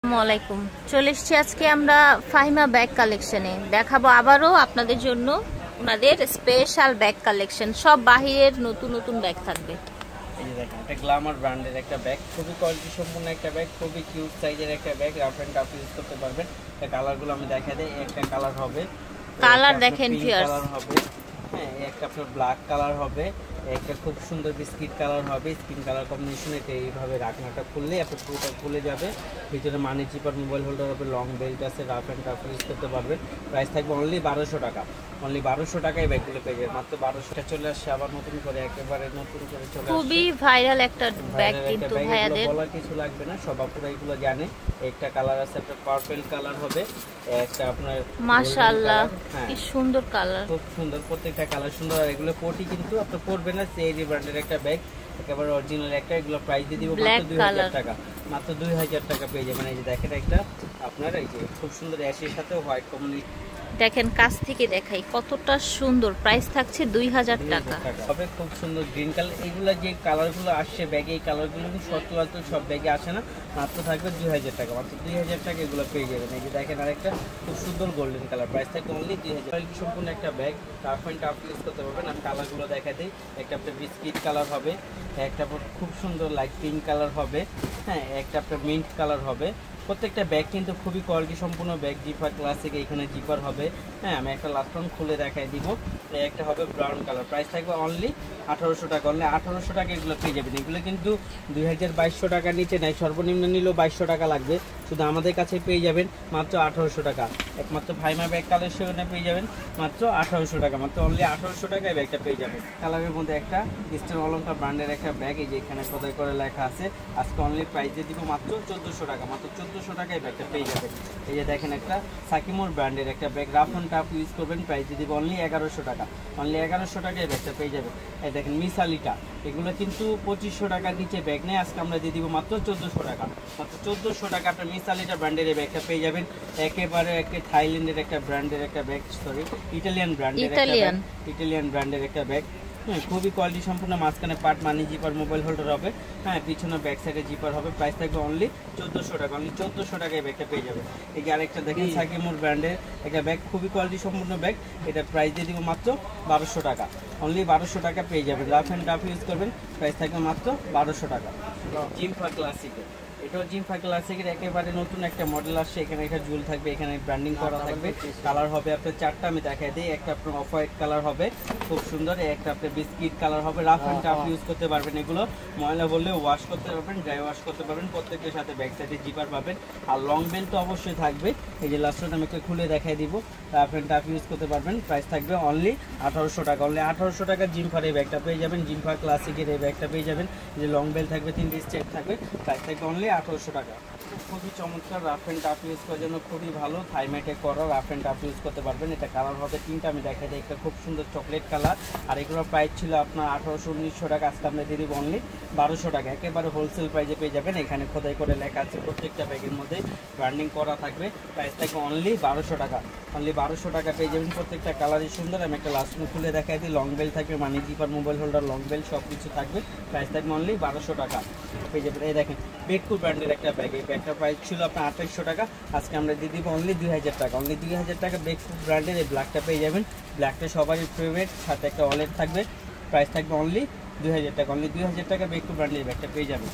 আসসালামাইকুম। চলে এসেছি আজকে আমরা ফাহিমা ব্যাগ কালেকশনে। দেখাবো আবারও আপনাদের জন্য ওনাদের স্পেশাল ব্যাগ কালেকশন। সব বাহিরের নতুন নতুন ব্যাগ থাকবে। এই যে দেখেন, এটা গ্ল্যামার ব্র্যান্ডের একটা ব্যাগ, খুবই কোয়ালিটি সম্পন্ন একটা ব্যাগ, খুবই কিউট সাইজের একটা bag. Rough and tough use করতে পারবেন। এটা কালারগুলো আমি দেখাই দেই। একটা কালার হবে, কালার দেখেন ভিউয়ার্স, কালার হবে, হ্যাঁ একটা আপনার ব্ল্যাক কালার হবে, একটা খুব সুন্দর বিস্কিট কালার হবে। স্কিন কালার কম্বিনেশনে এইভাবে রাখনাটা খুললে আপনার পুরোটা খুলে যাবে। ভিতরে মানি চিপার মোবাইল হোল্ডার হবে, লং বেল্ট আছে, রাফ এন্ড টাফ ইউজ করতে পারবেন। প্রাইস থাকবে অনলি 1200 টাকা। অনলি 1200 টাকায় ব্যাগগুলো পেয়ে যাবেন, মাত্র 1200 চলে আসছে আবার নতুন করে, একেবারে নতুন করে চলে আসছে। খুবই ভাইরাল একটা ব্যাগ, কিন্তু ভাইয়াদের বলার কিছু লাগবে না, সব আপুরা এগুলো জানে। একটা কালার আছে, একটা পার্পল কালার হবে, একটা আপনার মাশাআল্লাহ কি সুন্দর কালার, খুব সুন্দর, প্রত্যেকটা কালার সুন্দর। আর এগুলো কোটি কিন্তু আপনি পরবেন না, সিআইডি ব্র্যান্ডের একটা ব্যাগ, একেবারে অরিজিনাল একটা। এগুলো প্রাইস দিয়ে দিব মাত্র 2000 টাকা। মাত্র 2000 টাকা পেয়ে যাবেন। এই যে দেখেন একটা আপনার এই যে খুব সুন্দর অ্যাশের সাথে হোয়াইট কম্বিনেশন, দেখেন কাছ থেকে দেখাই কতটা সুন্দর। প্রাইস থাকছে 2000 টাকা। তবে খুব সুন্দর গ্রিন কালার। এইগুলো যে কালারগুলো আসছে ব্যাগে, এই কালারগুলো কিন্তু সচরাচর সব ব্যাগে আসে না। মাত্র থাকবে 2000 টাকা। মাত্র 2000 টাকা এগুলো পেয়ে যাবেন। এই যে দেখেন আরেকটা খুব সুন্দর গোল্ডেন কালার, প্রাইস থাকবে অনলি 2000। সম্পূর্ণ একটা bag, tough and tough use করতে পারবেন। আমি কালারগুলো দেখা দিই। একটা আপনার বিস্কিট কালার হবে, একটা খুব সুন্দর লাইট পিঙ্ক কালার হবে, হ্যাঁ একটা আপনার মিন্ট কালার হবে। প্রত্যেকটা ব্যাগ কিন্তু খুবই কোয়ালিটি সম্পূর্ণ ব্যাগ। জিপার ক্লাসিক, এখানে জিপার হবে, হ্যাঁ আমি একটা লাস্ট ওয়ান খুলে দেখাই দিব। একটা হবে ব্রাউন কালার, প্রাইস থাকবে অনলি 1800 টাকা। অনলি 1800 টাকা এগুলো পেয়ে যাবেন। এগুলো কিন্তু 2200 টাকার নিচে নাই, সর্বনিম্ন নিলেও 2200 টাকা লাগবে। শুধু আমাদের কাছে পেয়ে যাবেন মাত্র 1800 টাকা। একমাত্র ফাহিমা ব্যাগ কালেকশনে পেয়ে যাবেন মাত্র 1800 টাকা। মাত্র অনলি 1800 টাকায় ব্যাগটা পেয়ে যাবেন। কালারের মধ্যে একটা ইস্টার্ন অলঙ্কার ব্র্যান্ডের একটা ব্যাগ, এই যে এখানে কোথায় করে লেখা আছে। আজকে অনলি প্রাইস দিয়ে দিব মাত্র 1400 টাকা। মাত্র 1400 টাকায় ব্যাগটা পেয়ে যাবেন। এই যে দেখেন একটা সাকিমোর ব্র্যান্ডের একটা bag, rough and tough use করবেন। প্রাইস দিয়ে দিব অনলি 1100 টাকা। অনলি 1100 টাকায় ব্যাগটা পেয়ে যাবেন। এই দেখেন মিসালিটা, এগুলো কিন্তু 2500 টাকার নিচে ব্যাগ নেই, আজকে আমরা দিয়ে দিব মাত্র 1400 টাকা। মাত্র 1400 টাকা আপনার মিসালিটা ব্র্যান্ডের এই ব্যাগটা পেয়ে যাবেন। একেবারে একটা থাইল্যান্ডের একটা ব্র্যান্ডের একটা ব্যাগ, সরি ইটালিয়ান ব্র্যান্ডের একটা ব্যাগ, ইটালিয়ান ব্র্যান্ডের একটা ব্যাগ, হ্যাঁ খুবই কোয়ালিটি সম্পূর্ণ। মাঝখানে পার্ট মানি জিপার মোবাইল হোল্ডার হবে, হ্যাঁ পিছনে ব্যাক সাইডে জিপার হবে। প্রাইস থাকবে অনলি 1400 টাকা। অনলি 1400 টাকায় ব্যাগটা পেয়ে যাবে। এই যে আরেকটা দেখেন সাকিমোর ব্র্যান্ডের একটা ব্যাগ, খুবই কোয়ালিটি সম্পূর্ণ ব্যাগ। এটা প্রাইস দিয়ে দিব মাত্র 1200 টাকা। অনলি 1200 টাকা পেয়ে যাবেন। রাফ এন্ড টাফ ইউজ করবেন, প্রাইস থাকবে মাত্র 1200 টাকা। জিম্পা ক্লাসিকের, এটাও জিম্পা ক্লাসিকের একেবারে নতুন একটা মডেল আসছে। এখানে একটা জুল থাকবে, এখানে ব্র্যান্ডিং করা থাকবে। কালার হবে আপনার চারটা, আমি দেখাই দিই। একটা আপনার অফ হোয়াইট কালার হবে খুব সুন্দর, একটা আপনার বিস্কিট কালার হবে। রাফ এন্ড টাফ ইউজ করতে পারবেন। এগুলো ময়লা বললে ওয়াশ করতে পারবেন, ড্রাই ওয়াশ করতে পারবেন। প্রত্যেকের সাথে ব্যাক সাইডে জিপার পাবেন। আর লং বেল্ট তো অবশ্যই থাকবে। এই যে লাস্টটা আমি একটু খুলে দেখাই দিব। রাফ এন্ড টাফ ইউজ করতে পারবেন। প্রাইস থাকবে অনলি 1800 টাকা। অনলি 1800 টাকা জিম্পার এই ব্যাগটা পেয়ে যাবেন। জিম্পা ক্লাসিকের এই ব্যাগটা পেয়ে যাবেন। যে লং বেল্ট থাকবে, 3 স্টেপ থাকবে। প্রাইস থাকবে অনলি 1800 টাকা। খুবই চমৎকার, রাফ এন্ড টাফ ইউজ করার জন্য খুবই ভালো। থাইমেটে করা রাফ এন্ড টাফ ইউজ করতে পারবেন। এটা কালার হবে তিনটা, আমি দেখাই দিই। একটা খুব সুন্দর চকলেট কালার, আর এগুলোর প্রাইস ছিল আপনার 1800-1900 টাকা, আজকে আমরা দিয়ে দিব অনলি 1200 টাকা। একেবারে হোলসেল প্রাইসে পেয়ে যাবেন। এখানে খোদাই করে লেখা আছে, প্রত্যেকটা ব্যাগের মধ্যে ব্র্যান্ডিং করা থাকবে। প্রাইস থাকবে অনলি 1200 টাকা। অনলি 1200 টাকা পেয়ে যাবেন। প্রত্যেকটা কালারই সুন্দর। আমি একটা লাস্ট খুলে দেখাই দিই। লং বেল্ট থাকবে, মানি zipper mobile holder, long belt সব কিছু থাকবে। প্রাইস থাকবে অনলি 1200 টাকা পেয়ে যাবেন। এই দেখেন বেকু ব্র্যান্ডের একটা ব্যাগ, এই ব্যাগটার প্রাইস ছিল আপনার 2800 টাকা, আজকে আমরা দিয়ে দিব অনলি 2000 টাকা। অনলি 2000 টাকা বেকু ব্র্যান্ডের এই ব্ল্যাকটা পেয়ে যাবেন। ব্ল্যাকটা সবারই ফেভারিট, সাথে একটা ওয়ালেট থাকবে। প্রাইস থাকবে অনলি 2000 টাকা। অনলি 2000 টাকা বেকু ব্র্যান্ডের ব্যাগটা পেয়ে যাবেন।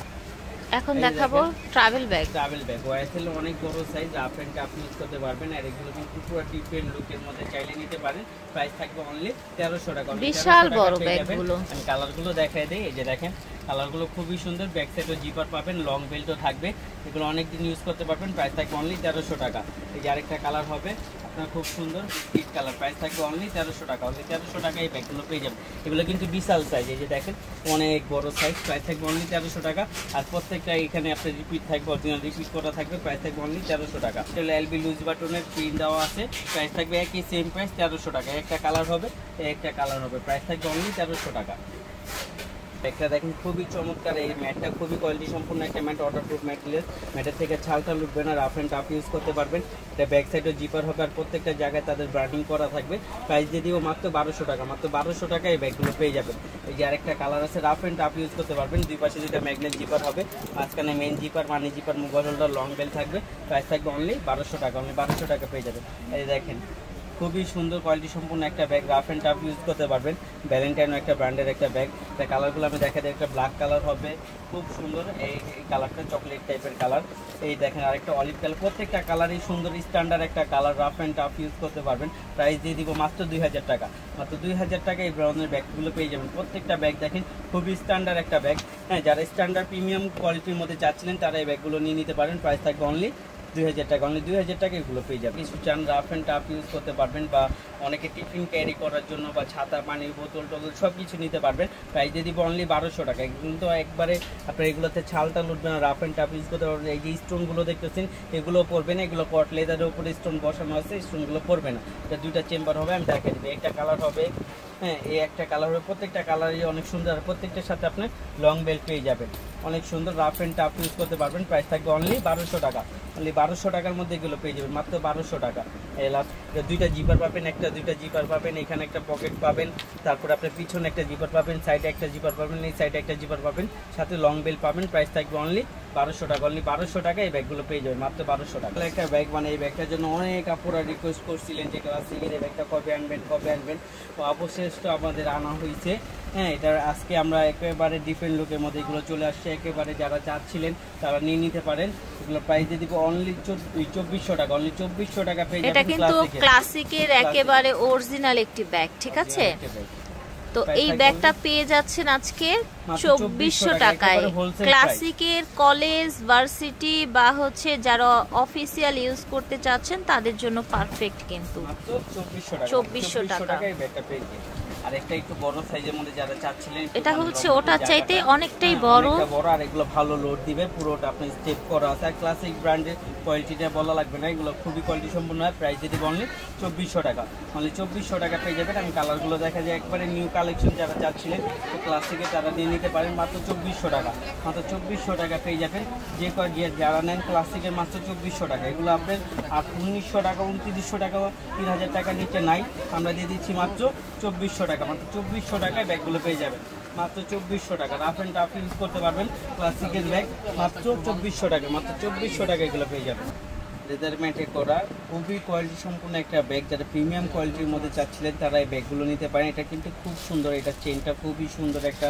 এখন দেখাবো ট্রাভেল ব্যাগ। ট্রাভেল ব্যাগ ওয়াইসেল অনেক বড় size, rough and tough use করতে পারবেন। আর এগুলো কিন্তু পুরো টিপের লুকের মধ্যে চাইলে নিতে পারেন। প্রাইস থাকবে অনলি 1300 টাকা। বিশাল বড় ব্যাগগুলো, আমি কালারগুলো দেখাই দেই। এই যে দেখেন কালারগুলো খুবই সুন্দর। ব্যাক সাইডও জিপার পাবেন, লং বেল্টও থাকবে। এগুলো অনেক দিন ইউজ করতে পারবেন। প্রাইস থাকবে অনলি 1300 টাকা। এই যে আরেকটা কালার হবে আপনার খুব সুন্দর স্কিট কালার, প্রাইস থাকবে অনলি 1300 টাকা। অনলি 1300 টাকা এই ব্যাগগুলো পেয়ে যাবেন। এগুলো কিন্তু বিশাল সাইজ, এই যে দেখেন অনেক বড় সাইজ। প্রাইস থাকবে অনলি 1300 টাকা। আর প্রত্যেকটা এখানে আপনার রিপিট থাকবে, অরিজিনাল রিপিট করা থাকবে। প্রাইস থাকবে অনলি 1300 টাকা। এলবি লুজ বাটনের প্রিন্ট দেওয়া আছে। প্রাইস থাকবে একই সেম প্রাইস 1300 টাকা। একটা কালার হবে, একটা কালার হবে। প্রাইস থাকবে অনলি 1300 টাকা। একটা দেখেন খুবই চমৎকার, এই ম্যাটটা খুবই কোয়ালিটি সম্পূর্ণ একটা ম্যাট, ওয়াটারপ্রুফ ম্যাটেরিয়াল। ম্যাটের থেকে ছালটা উঠবে না, রাফ অ্যান্ড টাফ ইউজ করতে পারবেন। এটা ব্যাক সাইডও জিপার হবে আর প্রত্যেকটা জায়গায় তাদের ব্র্যান্ডিং করা থাকবে। প্রাইস দিয়ে দিব মাত্র 1200 টাকা, মাত্র 1200 টাকায় এই ব্যাগগুলো পেয়ে যাবেন। এই যে আরেকটা কালার আছে, রাফ অ্যান্ড টাফ ইউজ করতে পারবেন। দুই পাশে দুইটা ম্যাগনেট জিপার হবে, মাঝখানে main zipper, money zipper, mobile holder, long belt থাকবে। প্রাইস থাকবে অনলি 1200 টাকা, অনলি 1200 টাকা পেয়ে যাবেন। এই দেখেন খুবই সুন্দর কোয়ালিটি সম্পূর্ণ একটা bag, rough and tough use করতে পারবেন। ভ্যালেন্টাইনো একটা ব্র্যান্ডের একটা ব্যাগ। এটা কালারগুলো আমি দেখা দিই, একটা ব্ল্যাক কালার হবে খুব সুন্দর, এই কালারটা চকলেট টাইপের কালার। এই দেখেন আরেকটা অলিভ কালার, প্রত্যেকটা কালারই সুন্দর স্ট্যান্ডার্ড একটা colour, rough and tough use করতে পারবেন। প্রাইস দিয়ে দিব মাত্র 2000 টাকা, মাত্র 2000 টাকা এই ব্রাউনের ব্যাগগুলো পেয়ে যাবেন। প্রত্যেকটা ব্যাগ দেখেন খুবই স্ট্যান্ডার্ড একটা ব্যাগ। হ্যাঁ, যারা স্ট্যান্ডার্ড প্রিমিয়াম কোয়ালিটির মধ্যে চাচ্ছিলেন তারা এই ব্যাগগুলো নিয়ে নিতে পারেন। প্রাইস থাকবে অনলি 2000 টাকা, অনলি 2000 টাকা এগুলো পেয়ে যাবেন। কিছু চান রাফ অ্যান্ড টাফ ইউজ করতে পারবেন, বা অনেকে টিফিন ক্যারি করার জন্য বা ছাতা, পানির বোতল টোতল সব কিছু নিতে পারবেন। প্রাইস দিয়ে দিব অনলি 1200 টাকা। কিন্তু একবারে আপনার এগুলোতে ছালটা লুটবে না, রাফ অ্যান্ড টাফ ইউজ করতে পারবেন। এই যে স্টোনগুলো দেখতেছেন এগুলো পড়বে না, এগুলো কট লেদারের উপরে স্টোন বসানো আছে, স্টোনগুলো পড়বে না। এটা দুইটা চেম্বার হবে, আমি দেখাই দেবো। একটা কালার হবে, হ্যাঁ এই একটা কালার হবে, প্রত্যেকটা কালারই অনেক সুন্দর, প্রত্যেকটার সাথে আপনি লং বেল্ট পেয়ে যাবেন। অনেক সুন্দর রাফ অ্যান্ড টাফ ইউজ করতে পারবেন। প্রাইস থাকবে অনলি 1200 টাকা, অনলি 1200 টাকার মধ্যে এগুলো পেয়ে যাবেন, মাত্র 1200 টাকা। এই লাস্ট দুইটা জিপার পাবেন, দুইটা জিপার পাবেন, এখানে একটা পকেট পাবেন, তারপর আপনার পিছনে একটা জিপার পাবেন, সাইডে একটা জিপার পাবেন, এই সাইডে একটা জিপার পাবেন, সাথে লং বেল্ট পাবেন। প্রাইস থাকবে অনলি 1200 টাকা, অনলি 1200 টাকা এই ব্যাগগুলো পেয়ে যাবেন, মাত্র 1200 টাকা। একটা ব্যাগ, মানে এই ব্যাগটার জন্য অনেক আপুরা রিকোয়েস্ট করছিলেন যে ক্লাসিকের এই ব্যাগটা কবে আনবেন, কবে আনবেন। তো অবশেষ তো আমাদের আনা হয়েছে। হ্যাঁ, এটা আজকে আমরা একেবারে ডিফারেন্ট লুকের মধ্যে এগুলো চলে আসছে, একেবারে যারা চাচ্ছিলেন তারা নিয়ে নিতে পারেন। এগুলো প্রাইস দিয়ে দিব অনলি 2400 টাকা, অনলি 2400 টাকা পেয়ে যাবেন। এটা কিন্তু ক্লাসিকের একেবারে অরিজিনাল একটি ব্যাগ, ঠিক আছে? তো এই ব্যাগটা পেয়ে যাচ্ছেন আজকে 2400 টাকায়। ক্লাসিকের কলেজ, ভার্সিটি বা হচ্ছে যারা অফিসিয়াল ইউজ করতে চাচ্ছেন তাদের জন্য পারফেক্ট, কিন্তু 2400 টাকা এই ব্যাগটা পেয়ে যাবেন। আর একটা একটু বড় সাইজের মধ্যে যারা চাচ্ছিলেন, এটা হচ্ছে ওটা চাইতে অনেকটাই বড়, আর এগুলো ভালো লোড দিবে, পুরোটা আপনি স্টেপ করা আছে। আর ক্লাসিক ব্র্যান্ডের কোয়ালিটিটা বলা লাগবে না, এগুলো খুবই কোয়ালিটি সম্পূর্ণ হয়। প্রাইস দিয়ে দিব অনলি 2400 টাকা, অনলি 2400 টাকা পেয়ে যাবেন। আমি কালারগুলো দেখা যায় একবারে নিউ কালেকশন, যারা চাচ্ছিলেন তো ক্লাসিকে তারা নিয়ে নিতে পারেন, মাত্র 2400 টাকা, মাত্র 2400 টাকা পেয়ে যাবেন। যারা নেন ক্লাসিকের মাত্র 2400 টাকা। এগুলো আপনার 1900 টাকা, 2900 টাকা, 3000 টাকার নিচে নাই, আমরা দিয়ে দিচ্ছি মাত্র 2400 টাকা, মাত্র 2400 টাকায় ব্যাগগুলো পেয়ে যাবেন, মাত্র 2400 টাকা। রাফ অ্যান্ড টাফ ইউজ করতে পারবেন ক্লাসিকের ব্যাগ, মাত্র 2400 টাকা, মাত্র 2400 টাকা এগুলো পেয়ে যাবেন। লেদার ম্যাটে করা খুবই কোয়ালিটি সম্পূর্ণ একটা ব্যাগ, যারা প্রিমিয়াম কোয়ালিটির মধ্যে চাচ্ছিলেন তারা এই ব্যাগগুলো নিতে পারেন। এটা কিন্তু খুব সুন্দর, এটা চেনটা খুবই সুন্দর, একটা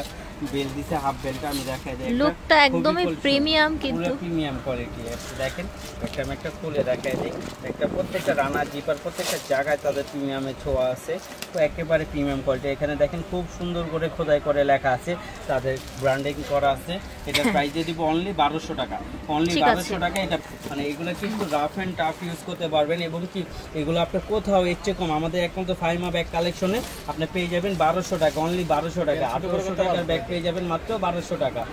বেল্ট দিছে, হাফ বেল্টটা আমি দেখাই দিই, লুকটা একদমই প্রিমিয়াম, কিন্তু প্রিমিয়াম কোয়ালিটি। দেখেন একটা আমি একটা খুলে দেখাই দিই, একটা প্রত্যেকটা রানার জিপার প্রত্যেকটা জায়গায় তাদের প্রিমিয়ামের ছোঁয়া আছে, তো একেবারে প্রিমিয়াম কোয়ালিটি। এখানে দেখেন খুব সুন্দর করে খোদাই করে লেখা আছে, তাদের ব্র্যান্ডিং করা আছে। এটা প্রাইস দিয়ে দিব অনলি 1200 টাকা, অনলি 1200 টাকা। এটা মানে এগুলো কিন্তু রাফ অ্যান্ড টাফ ইউজ করতে পারবেন, এবং কি এগুলো আপনি কোথাও এর চেয়ে কম আমাদের একমাত্র ফাইমা ব্যাগ কালেকশনে আপনি পেয়ে যাবেন 1200 টাকা, অনলি 1200 টাকা। 1800 টাকার ব্যাগ পেয়ে যাবেন মাত্র 1200 টাকা।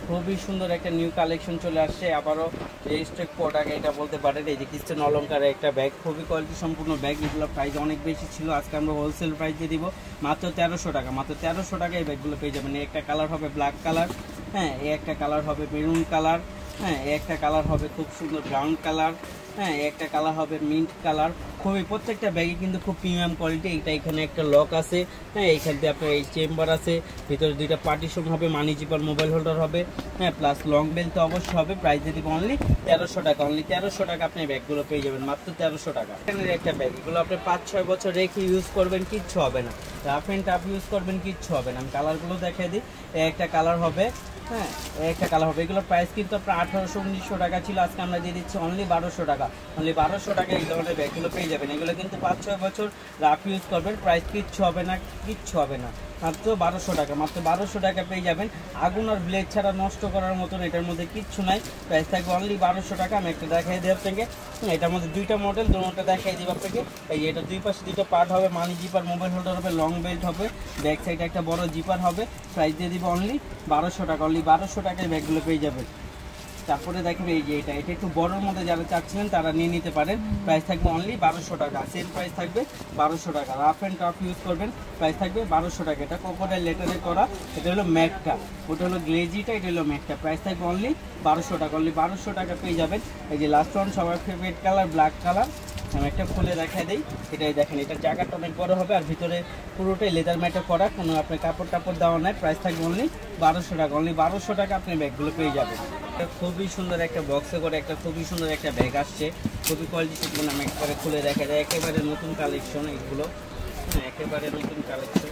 খুবই সুন্দর একটা নিউ কালেকশন চলে আসছে, আবারও রেজিস্টার্ড প্রোডাক্ট এটা বলতে পারেন। এই যে ক্রিস্টান অলঙ্কারের একটা ব্যাগ, খুবই কোয়ালিটি সম্পূর্ণ ব্যাগ। এগুলো প্রাইস অনেক বেশি ছিল, আজকে আমরা হোলসেল প্রাইস দিয়ে দিব মাত্র 1300 টাকা, মাত্র 1300 টাকা এই ব্যাগগুলো পেয়ে যাবেন। একটা কালার হবে ব্ল্যাক কালার, হ্যাঁ এই একটা কালার হবে মেরুন কালার, হ্যাঁ এই একটা কালার হবে খুব সুন্দর ব্রাউন কালার, হ্যাঁ একটা কালার হবে মিন্ট কালার। খুবই প্রত্যেকটা ব্যাগে কিন্তু খুব প্রিমিয়াম কোয়ালিটি। এটা এখানে একটা লক আছে, হ্যাঁ এইখান থেকে আপনার এই চেম্বার আছে, ভিতরে দুইটা পার্টিশন হবে, মানি জিপার, মোবাইল হোল্ডার হবে, হ্যাঁ প্লাস লং বেল তো অবশ্যই হবে। প্রাইস দিয়ে দিব অনলি 1300 টাকা, অনলি 1300 টাকা আপনি ব্যাগগুলো পেয়ে যাবেন, মাত্র 1300 টাকা। এখানের একটা ব্যাগ, এগুলো আপনি 5-6 বছর রেখে ইউজ করবেন, কিচ্ছু হবে না। রাফ অ্যান্ড টাফ ইউজ করবেন, কিচ্ছু হবে না। আমি কালারগুলো দেখাই দিই, একটা কালার হবে, হ্যাঁ একটা কালার হবে। এগুলোর প্রাইস কিন্তু আপনার 1800-1900 টাকা ছিল, আজকে আমরা দিয়ে দিচ্ছি অনলি 1200 টাকা, অনলি 1200 টাকা এই ধরনের ব্যাগগুলো পেয়ে যাবেন। এগুলো কিন্তু 5-6 বছর রাফ ইউজ করবেন, প্রাইস কিচ্ছু হবে না, কিচ্ছু হবে না, মাত্র 1200 টাকা, মাত্র 1200 টাকা পেয়ে যাবেন। আগুন আর ব্লেড ছাড়া নষ্ট করার মতন এটার মধ্যে কিচ্ছু নাই, প্রাইস থাকবে অনলি 1200 টাকা। আমি একটা দেখাই দিই আপনাকে, এটার মধ্যে দুইটা মডেল, দুটোটা দেখাই দিব আপনাকে। এই যে এটা দুই পাশে দুইটা পার্ট হবে, মানি জিপার, মোবাইল হোল্ডার হবে, লং বেল্ট হবে, ব্যাক সাইডে একটা বড় জিপার হবে। প্রাইস দিয়ে দিব অনলি 1200 টাকা, অনলি 1200 টাকায় ব্যাগগুলো পেয়ে যাবেন। তারপরে দেখেন এই যে এটা একটু বড়র মধ্যে যারা চাচ্ছিলেন তারা নিয়ে নিতে পারেন। প্রাইস থাকবে অনলি 1200 টাকা। সেম প্রাইস থাকবে 1200 টাকা। রাফ এন্ড টাফ ইউজ করবেন, প্রাইস থাকবে 1200 টাকা। এটা ক্রোকোডাইল লেটারে করা, এটা হলো ম্যাটটা, ওটা হলো গ্লেজিটা, এটা হলো ম্যাটটা। প্রাইস থাকবে অনলি 1200 টাকা। অনলি 1200 টাকা পেয়ে যাবেন। এই যে লাস্ট ওয়ান সবার ফেভারিট কালার ব্ল্যাক কালার, আমি একটা খুলে দেখাই দিই। এটাই দেখেন, এটা জায়গাটা অনেক বড় হবে আর ভিতরে পুরোটাই লেদার ম্যাটে করা, কোনো আপনার কাপড় টাপড় দেওয়া নাই। প্রাইস থাকবে অনলি 1200 টাকা। অনলি 1200 টাকা আপনি ব্যাগগুলো পেয়ে যাবেন। এটা খুবই সুন্দর একটা বক্সে করে একটা খুবই সুন্দর একটা ব্যাগ আসছে, খুবই কোয়ালিটি সেগুলো আমি একবারে খুলে দেখা যায়। একেবারে নতুন কালেকশন এগুলো, হ্যাঁ একেবারে নতুন কালেকশন।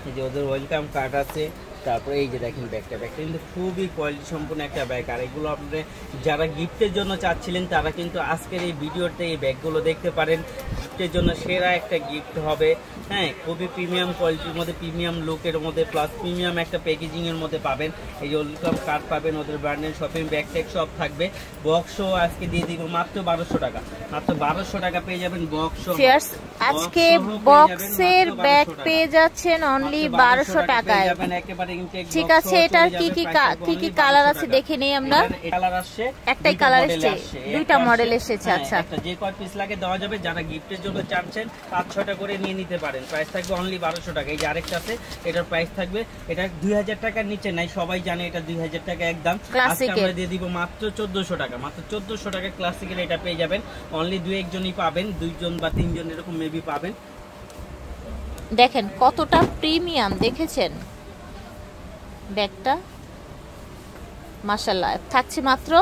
এই যে ওদের ওয়েলকাম কার্ড আছে। তারপরে এই যে দেখেন ব্যাগটা কিন্তু খুবই কোয়ালিটি সম্পূর্ণ একটা ব্যাগ। আর এগুলো আপনাদের যারা গিফটের জন্য চাচ্ছিলেন তারা কিন্তু আজকের এই ভিডিওতে এই ব্যাগগুলো দেখতে পারেন। গিফটের জন্য সেরা একটা গিফট হবে, হ্যাঁ খুবই প্রিমিয়াম কোয়ালিটির মধ্যে, প্রিমিয়াম লুকের মধ্যে, প্লাস প্রিমিয়াম একটা প্যাকেজিংয়ের মধ্যে পাবেন। এই যে ওয়েলকাম কার্ড পাবেন, ওদের ব্র্যান্ডের শপিং ব্যাগ ট্যাগ সব থাকবে। বক্সও আজকে দিয়ে দিব মাত্র 1200 টাকা। মাত্র 1200 টাকা পেয়ে যাবেন বক্স। আজকে বক্সের ব্যাগ পেয়ে যাচ্ছেন অনলি 1200 টাকায়। ঠিক আছে, এটার কি কি কালার আছে দেখে নেই আমরা। কালার আসছে, একটাই কালার এসেছে, দুইটা মডেল এসেছে। আচ্ছা, যে কয় পিস লাগে দেওয়া যাবে। যারা গিফটের জন্য চাচ্ছেন 5-6টা করে নিয়ে নিতে পারেন। প্রাইস থাকবে অনলি 1200 টাকা। এই যে আরেকটা আছে, এটার প্রাইস থাকবে, এটা 2000 টাকার নিচে নাই, সবাই জানে এটা 2000 টাকা একদম। আজকে আমরা দিয়ে দিব মাত্র 1400 টাকা। মাত্র 1400 টাকা ক্লাসিকের এটা পেয়ে যাবেন। অনলি 2-1জনই পাবেন, 2জন বা 3জন এরকম মেবি পাবেন। দেখেন কতটা প্রিমিয়াম, দেখেছেন ব্যাগটা, মাশাআল্লাহ। থাকছে মাত্র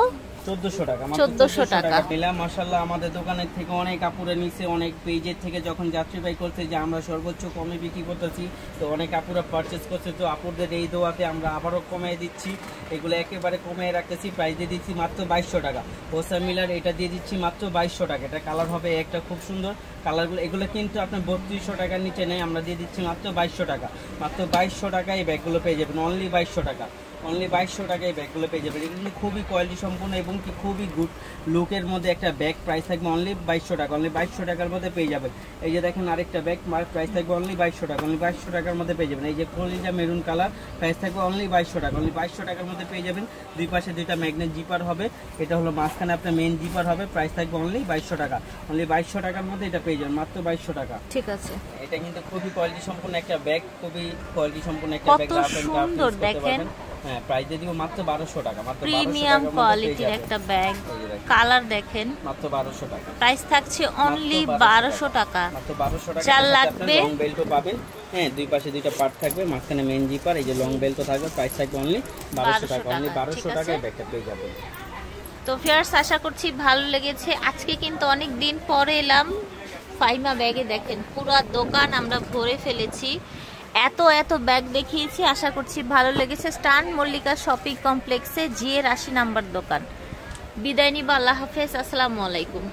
1400 টাকা। 1400 টাকা নিলাম। মাশাআল্লাহ আমাদের দোকানের থেকে অনেক আপুরা নিছে, অনেক পেজের থেকে যখন যাত্রীবাহী করছে যে আমরা সর্বোচ্চ কমে বিক্রি করতেছি, তো অনেক আপুরা পারচেজ করছে। তো আপুদের এই দোয়াতে আমরা আবারও কমিয়ে দিচ্ছি, এগুলো একেবারে কমিয়ে রাখতেছি। প্রাইস দিয়ে দিচ্ছি মাত্র 2200 টাকা। হোসা মিলার এটা দিয়ে দিচ্ছি মাত্র 2200 টাকা। এটা কালার হবে একটা খুব সুন্দর কালারগুলো, এগুলো কিন্তু আপনার 3200 টাকার নিচে নেই, আমরা দিয়ে দিচ্ছি মাত্র 2200 টাকা। মাত্র 2200 টাকায় এই ব্যাগগুলো পেয়ে যাবেন। অনলি 2200 টাকা। অনলি 2200 টাকায় এই ব্যাগগুলো পেয়ে যাবেন। এগুলো খুবই কোয়ালিটি সম্পূর্ণ এবং কি খুবই গুড লুকের মধ্যে একটা ব্যাগ। প্রাইস থাকবে অনলি 2200 টাকা। অনলি 2200 টাকার মধ্যে পেয়ে যাবেন। এই যে দেখেন আরেকটা ব্যাগ, প্রাইস থাকবে অনলি 2200 টাকা। অনলি 2200 টাকার মধ্যে পেয়ে যাবেন। এই যে কলিজা মেরুন কালার, প্রাইস থাকবে অনলি 2200 টাকা। অনলি 2200 টাকার মধ্যে পেয়ে যাবেন। দুই পাশে দুইটা ম্যাগনেট জিপার হবে, এটা হলো মাঝখানে আপনার মেইন জিপার হবে। প্রাইস থাকবে অনলি 2200 টাকা। অনলি 2200 টাকার মধ্যে এটা পেয়ে যাবেন, মাত্র 2200 টাকা। ঠিক আছে, এটা কিন্তু খুবই কোয়ালিটি সম্পূর্ণ একটা ব্যাগ, খুবই কোয়ালিটি সম্পূর্ণ একটা ব্যাগ। কত সুন্দর দেখেন। হ্যাঁ, প্রাইস দিয়ে দিব মাত্র 1200 টাকা। মাত্র প্রিমিয়াম কোয়ালিটির একটা ব্যাগ, কালার দেখেন, মাত্র 1200 টাকা। প্রাইস থাকছে অনলি 1200 টাকা। মাত্র 1200 টাকা। যার লাগবে লং বেল্টও পাবেন, হ্যাঁ দুই পাশে দুইটা পার্ট থাকবে, মাঝখানে মেইন জিপার, এই যে লং বেল্টও থাকবে। প্রাইস থাকবে অনলি 1200 টাকা। অনলি 1200 টাকায় ব্যাগটা পেয়ে যাবেন। তো ভিউয়ার্স, আশা করছি ভালো লেগেছে। আজকে কিন্তু অনেক দিন পরে এলাম ফাইমা ব্যাগে। দেখেন পুরো দোকান আমরা ভরে ফেলেছি, এত ব্যাগ দেখিয়েছি। আশা করছি ভালো লেগেছে। স্টান মল্লিকা শপিং কমপ্লেক্সে G80 নাম্বার দোকান। বিদায় নিব, আল্লাহ হাফেজ, আসসালামু আলাইকুম।